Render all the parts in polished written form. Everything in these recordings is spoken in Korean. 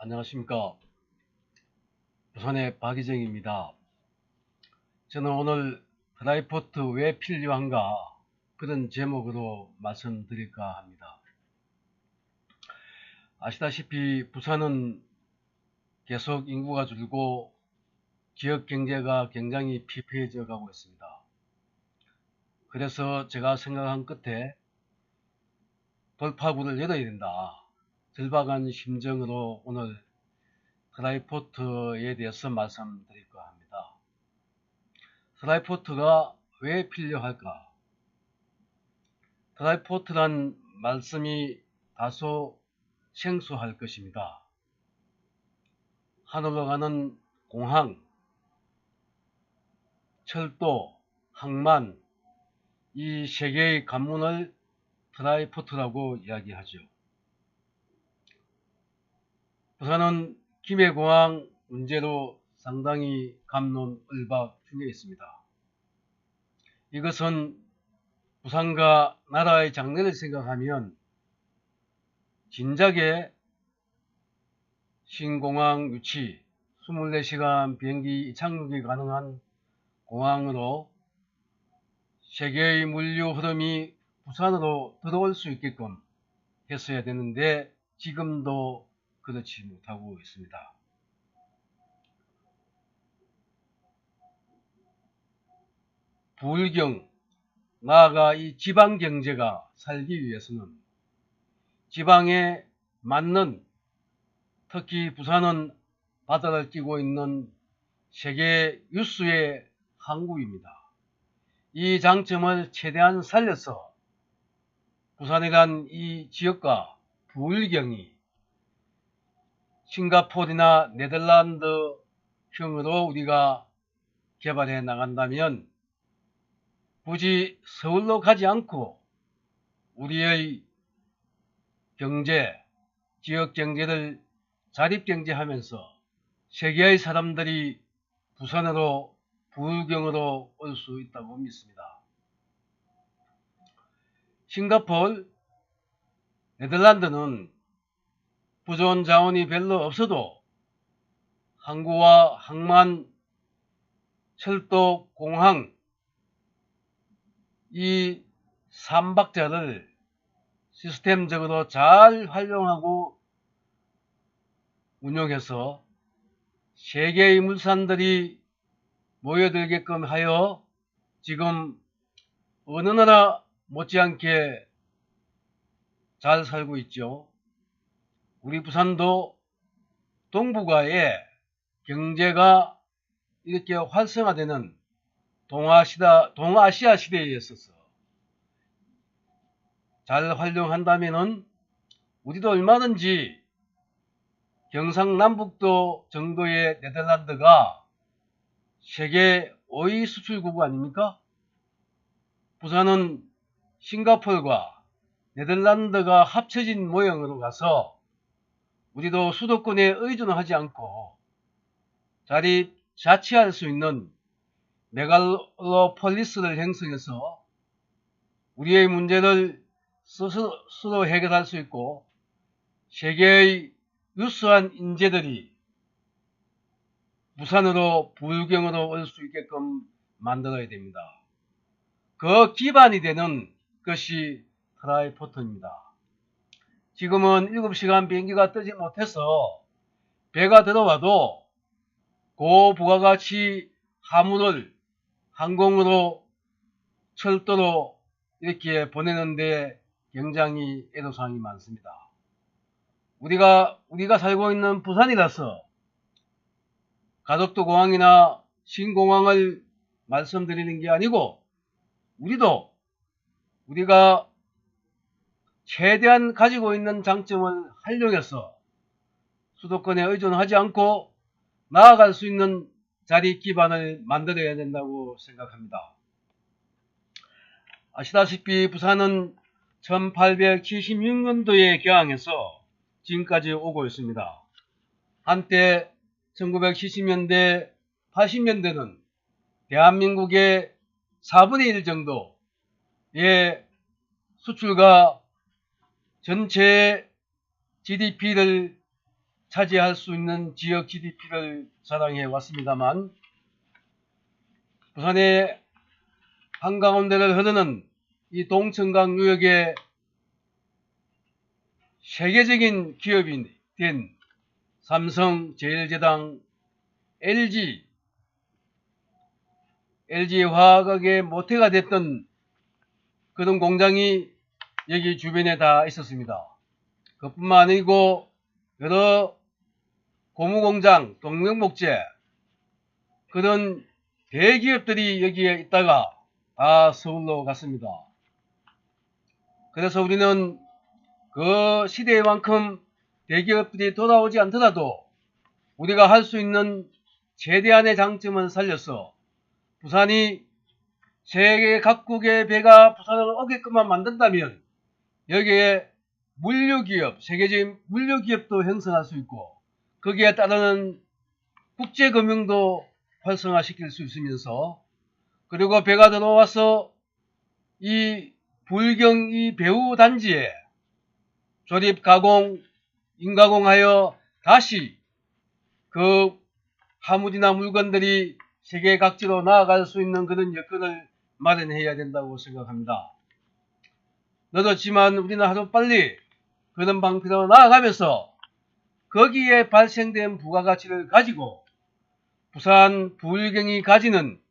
안녕하십니까. 부산의 박희정입니다. 저는 오늘 드라이포트 왜 필요한가 그런 제목으로 말씀드릴까 합니다. 아시다시피 부산은 계속 인구가 줄고 지역 경제가 굉장히 피폐해져 가고 있습니다. 그래서 제가 생각한 끝에 돌파구를 열어야 된다. 절박한 심정으로 오늘 드라이포트에 대해서 말씀드릴까 합니다. 드라이포트가 왜 필요할까? 드라이포트란 말씀이 다소 생소할 것입니다. 하늘로 가는 공항, 철도, 항만, 이 세 개의 관문을 드라이포트라고 이야기하죠. 부산은 김해공항 문제로 상당히 갑론을박 중에 있습니다. 이것은 부산과 나라의 장래를 생각하면 진작에 신공항 유치, 24시간 비행기 이착륙이 가능한 공항으로 세계의 물류 흐름이 부산으로 들어올 수 있게끔 했어야 되는데 지금도 그렇지 못하고 있습니다. 부울경, 나아가 이 지방 경제가 살기 위해서는 지방에 맞는, 특히 부산은 바다를 끼고 있는 세계 유수의 항구입니다. 이 장점을 최대한 살려서 부산이란 이 지역과 부울경이 싱가포르나 네덜란드형으로 우리가 개발해 나간다면 굳이 서울로 가지 않고 우리의 경제, 지역 경제를 자립경제하면서 세계의 사람들이 부산으로, 부울경으로 올 수 있다고 믿습니다. 싱가포르, 네덜란드는 부존 자원이 별로 없어도 항구와 항만, 철도, 공항, 이 삼박자를 시스템적으로 잘 활용하고 운용해서 세계의 물산들이 모여들게끔 하여 지금 어느 나라 못지않게 잘 살고 있죠. 우리 부산도 동북아의 경제가 이렇게 활성화되는 동아시아 시대에 있어서 잘 활용한다면은 우리도 얼마든지 경상남북도 정도의 네덜란드가 세계 5위 수출국 아닙니까? 부산은 싱가포르와 네덜란드가 합쳐진 모형으로 가서 우리도 수도권에 의존하지 않고 자치할 수 있는 메갈로폴리스를 형성해서 우리의 문제를 스스로 해결할 수 있고 세계의 유수한 인재들이 부산으로, 부울경으로 올 수 있게끔 만들어야 됩니다. 그 기반이 되는 것이 드라이포트입니다. 지금은 7시간 비행기가 뜨지 못해서 배가 들어와도 고부가가치 화물을 항공으로, 철도로 이렇게 보내는데 굉장히 애로사항이 많습니다. 우리가 살고 있는 부산이라서 가덕도 공항이나 신공항을 말씀드리는 게 아니고 우리가 최대한 가지고 있는 장점을 활용해서 수도권에 의존하지 않고 나아갈 수 있는 자리 기반을 만들어야 된다고 생각합니다. 아시다시피 부산은 1876년도에 개항해서 지금까지 오고 있습니다. 한때 1970년대, 80년대는 대한민국의 4분의 1 정도의 수출과 전체 GDP를 차지할 수 있는 지역 GDP를 자랑해 왔습니다만, 부산의 한가운데를 흐르는 이 동천강 유역에 세계적인 기업이 된 삼성, 제일제당, LG화학의 모태가 됐던 그런 공장이 여기 주변에 다 있었습니다. 그뿐만 아니고 여러 고무공장, 동명목재 그런 대기업들이 여기에 있다가 다 서울로 갔습니다. 그래서 우리는 그 시대만큼 대기업들이 돌아오지 않더라도 우리가 할 수 있는 최대한의 장점을 살려서 부산이 세계 각국의 배가 부산을 오게끔만 만든다면 여기에 물류기업, 세계적인 물류기업도 형성할 수 있고 거기에 따르는 국제금융도 활성화시킬 수 있으면서, 그리고 배가 들어와서 이 불경 이 배후 단지에 조립, 가공, 인가공하여 다시 그 화물이나 물건들이 세계 각지로 나아갈 수 있는 그런 여건을 마련해야 된다고 생각합니다. 늦었지만 우리는 하루빨리 그런 방편으로 나아가면서 거기에 발생된 부가가치를 가지고 부산 부울경이 가지는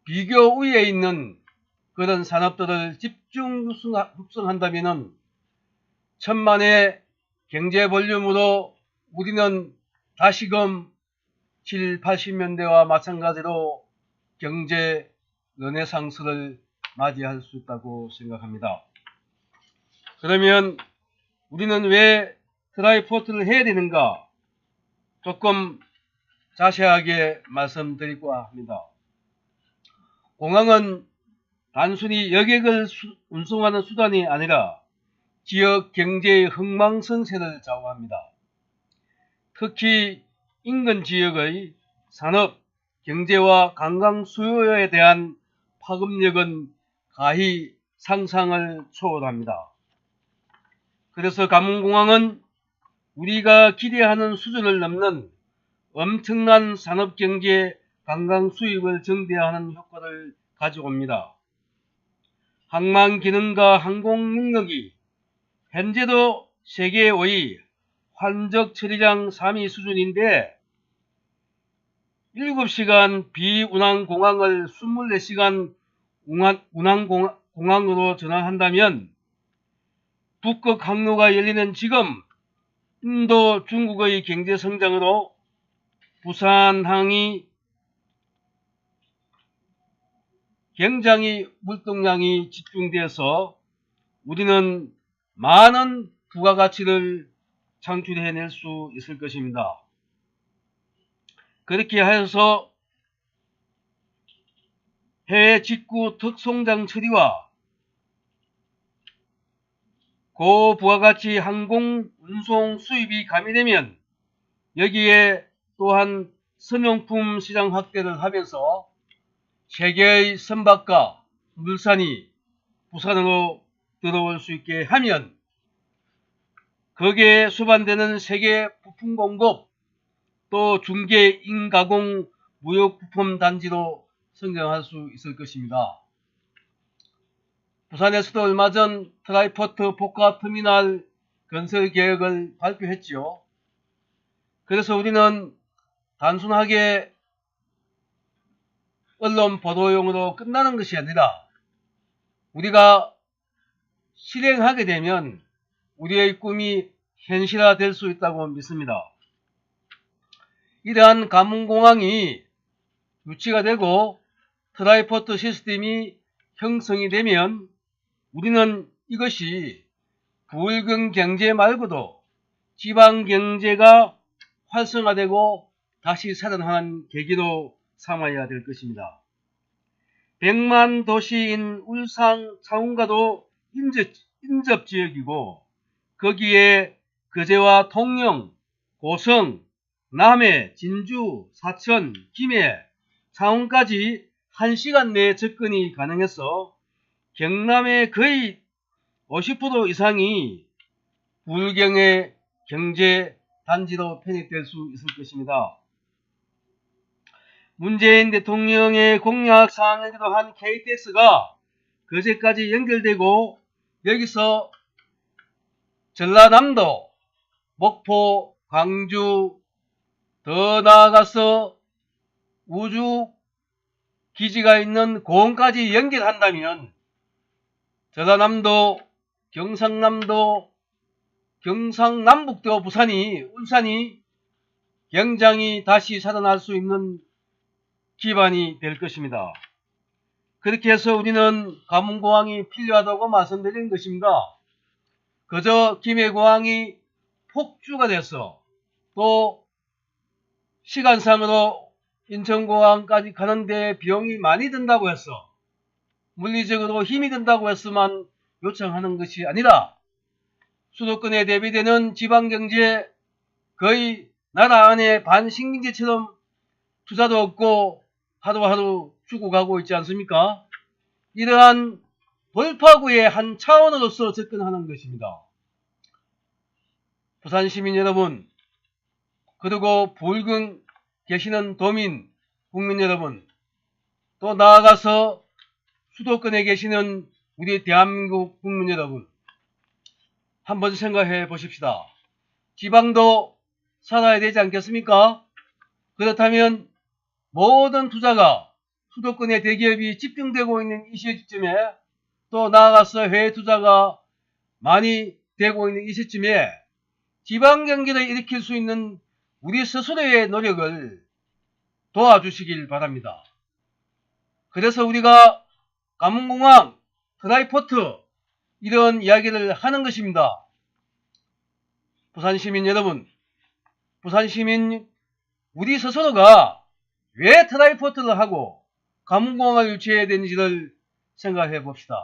비교 우위에 있는 그런 산업들을 집중 육성한다면 천만의 경제 볼륨으로 우리는 다시금 7, 80년대와 마찬가지로 경제 르네상스를 맞이할 수 있다고 생각합니다. 그러면 우리는 왜 트라이포트를 해야 되는가? 조금 자세하게 말씀드리고 합니다. 공항은 단순히 여객을 운송하는 수단이 아니라 지역 경제의 흥망성쇠를 좌우합니다. 특히 인근 지역의 산업, 경제와 관광 수요에 대한 파급력은 가히 상상을 초월합니다. 그래서 감흥공항은 우리가 기대하는 수준을 넘는 엄청난 산업, 경제, 관광 수입을 증대하는 효과를 가져옵니다. 항만 기능과 항공 능력이 현재도 세계 5위 환적 처리장 3위 수준인데 7시간 비운항 공항을 24시간 운항 공항으로 전환한다면 북극 항로가 열리는 지금 인도, 중국의 경제 성장으로 부산항이 굉장히 물동량이 집중되어서 우리는 많은 부가가치를 창출해낼 수 있을 것입니다. 그렇게 해서 해외 직구 특송장 처리와 고부가가치 항공 운송 수입이 가미되면 여기에 또한 선용품 시장 확대를 하면서 세계의 선박과 물산이 부산으로 들어올 수 있게 하면 거기에 수반되는 세계 부품 공급 또 중개 인가공 무역 부품 단지로 성장할 수 있을 것입니다. 부산에서도 얼마 전 트라이포트 복합터미널 건설 계획을 발표했지요. 그래서 우리는 단순하게 언론 보도용으로 끝나는 것이 아니라 우리가 실행하게 되면 우리의 꿈이 현실화될 수 있다고 믿습니다. 이러한 감흥공항이 유치가 되고 트라이포트 시스템이 형성이 되면 우리는 이것이 부울경 경제 말고도 지방 경제가 활성화되고 다시 살아나는 계기로 삼아야 될 것입니다. 100만 도시인 울산, 창원과도 인접 지역이고 거기에 거제와 통영, 고성, 남해, 진주, 사천, 김해, 창원까지 1시간 내에 접근이 가능해서 경남의 거의 50% 이상이 부울경의 경제 단지로 편입될 수 있을 것입니다. 문재인 대통령의 공약 사항이기도 한 KTX가 그제까지 연결되고 여기서 전라남도, 목포, 광주, 더 나아가서 우주 기지가 있는 공까지 연결한다면 전라남도, 경상남도, 경상남북도, 부산이, 울산이 굉장히 다시 살아날 수 있는 기반이 될 것입니다. 그렇게 해서 우리는 감흥공항이 필요하다고 말씀드린 것입니다. 그저 김해공항이 폭주가 돼서 또 시간상으로 인천공항까지 가는데 비용이 많이 든다고 해서 물리적으로 힘이 든다고 해서만 요청하는 것이 아니라 수도권에 대비되는 지방경제 거의 나라 안에 반식민지처럼 투자도 없고 하루하루 죽어가고 있지 않습니까? 이러한 돌파구의 한 차원으로서 접근하는 것입니다. 부산 시민 여러분, 그리고 불경 계시는 도민, 국민 여러분, 또 나아가서 수도권에 계시는 우리 대한민국 국민 여러분, 한번 생각해 보십시다. 지방도 살아야 되지 않겠습니까? 그렇다면 모든 투자가 수도권의 대기업이 집중되고 있는 이 시점에 또 나아가서 해외 투자가 많이 되고 있는 이 시점에 지방 경기를 일으킬 수 있는 우리 스스로의 노력을 도와주시길 바랍니다. 그래서 우리가 감흥공항, 프라이포트 이런 이야기를 하는 것입니다. 부산시민 여러분, 부산시민 우리 스스로가 왜 트라이포트를 하고 감흥공항을 유치해야 되는지를 생각해 봅시다.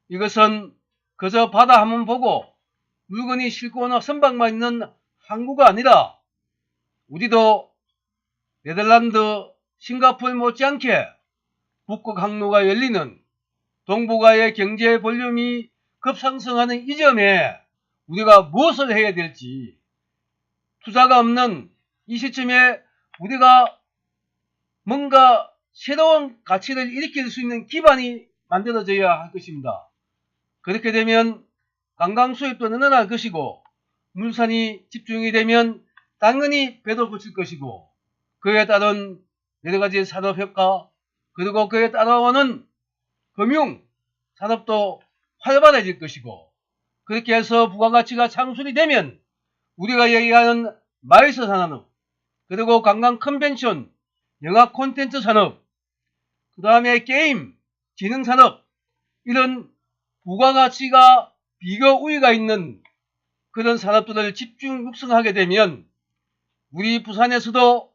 이것은 그저 바다 한번 보고 물건이 싣고 선박만 있는 항구가 아니라 우리도 네덜란드, 싱가포르 못지않게 북극 항로가 열리는 동북아의 경제 볼륨이 급상승하는 이 점에 우리가 무엇을 해야 될지, 투자가 없는 이 시점에 우리가 뭔가 새로운 가치를 일으킬 수 있는 기반이 만들어져야 할 것입니다. 그렇게 되면 관광 수입도 늘어날 것이고 물산이 집중이 되면 당연히 배도 붙일 것이고 그에 따른 여러가지 산업효과 그리고 그에 따라오는 금융 산업도 활발해질 것이고 그렇게 해서 부가가치가 창출이 되면 우리가 얘기하는 마이스 산업 그리고 관광 컨벤션 영화 콘텐츠 산업 그 다음에 게임 지능 산업 이런 부가가치가 비교 우위가 있는 그런 산업들을 집중 육성하게 되면 우리 부산에서도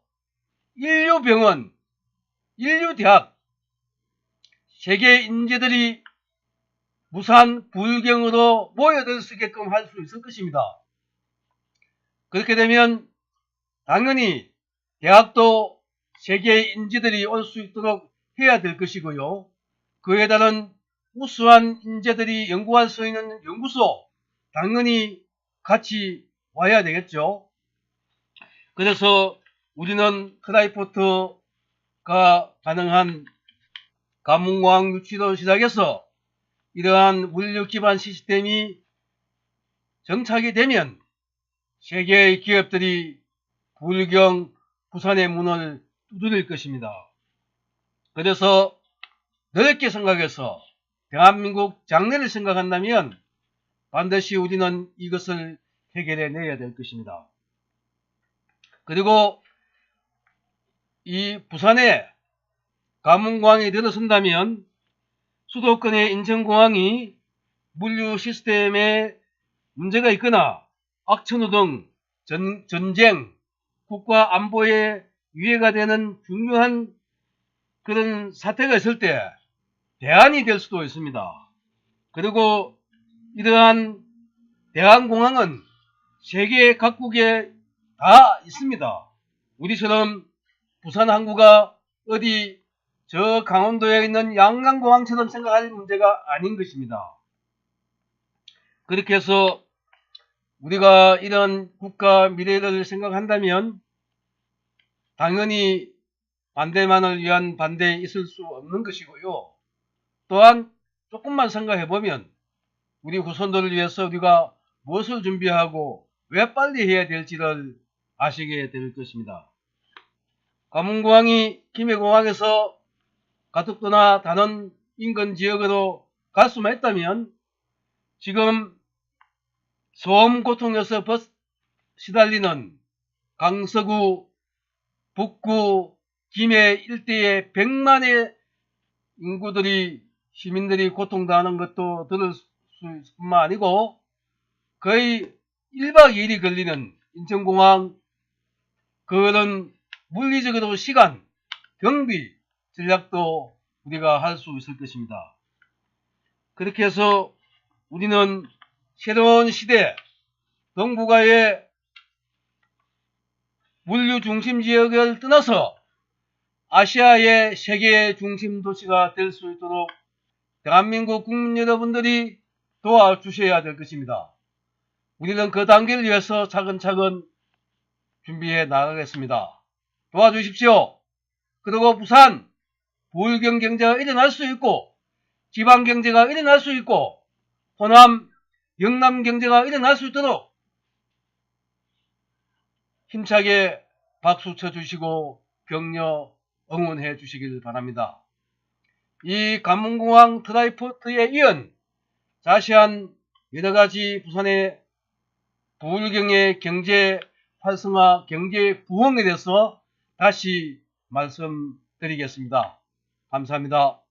인류병원, 인류대학, 세계 인재들이 부산 불경으로 모여들 수 있게끔 할 수 있을 것입니다. 그렇게 되면 당연히 대학도 세계 인재들이 올 수 있도록 해야 될 것이고요. 그에 따른 우수한 인재들이 연구할 수 있는 연구소 당연히 같이 와야 되겠죠. 그래서 우리는 트라이포트가 가능한 감흥공항 유치로 시작해서 이러한 물류 기반 시스템이 정착이 되면 세계의 기업들이 불경 부산의 문을 두드릴 것입니다. 그래서 넓게 생각해서 대한민국 장래를 생각한다면 반드시 우리는 이것을 해결해 내야 될 것입니다. 그리고 이 부산에 감흥공항이 들어선다면 수도권의 인천공항이 물류 시스템에 문제가 있거나 악천후 등 전쟁, 국가 안보에 위해가 되는 중요한 그런 사태가 있을 때 대안이 될 수도 있습니다. 그리고 이러한 대한공항은 세계 각국에 다 있습니다. 우리처럼 부산항구가 어디 저 강원도에 있는 양강공항처럼 생각할 문제가 아닌 것입니다. 그렇게 해서 우리가 이런 국가 미래를 생각한다면 당연히 반대만을 위한 반대에 있을 수 없는 것이고요. 또한 조금만 생각해보면 우리 후손들을 위해서 우리가 무엇을 준비하고 왜 빨리 해야 될지를 아시게 될 것입니다. 감문공항이 김해공항에서 가덕도나 다른 인근 지역으로 갈 수만 있다면 지금 소음 고통에서 시달리는 강서구, 북구, 김해 일대의 100만의 인구들이 시민들이 고통당하는 것도 들을 뿐만 아니고 거의 1박 2일이 걸리는 인천공항 그런 물리적으로 시간, 경비, 전략도 우리가 할 수 있을 것입니다. 그렇게 해서 우리는 새로운 시대, 동북아의 물류 중심 지역을 떠나서 아시아의 세계 중심 도시가 될 수 있도록 대한민국 국민 여러분들이 도와주셔야 될 것입니다. 우리는 그 단계를 위해서 차근차근 준비해 나가겠습니다. 도와주십시오. 그리고 부산, 부울경 경제가 일어날 수 있고 지방 경제가 일어날 수 있고 호남, 영남 경제가 일어날 수 있도록 힘차게 박수 쳐주시고 격려 응원해 주시길 바랍니다. 이 감문공항 트라이포트에 이은 자세한 여러가지 부산의 부울경의 경제 활성화, 경제 부흥에 대해서 다시 말씀드리겠습니다. 감사합니다.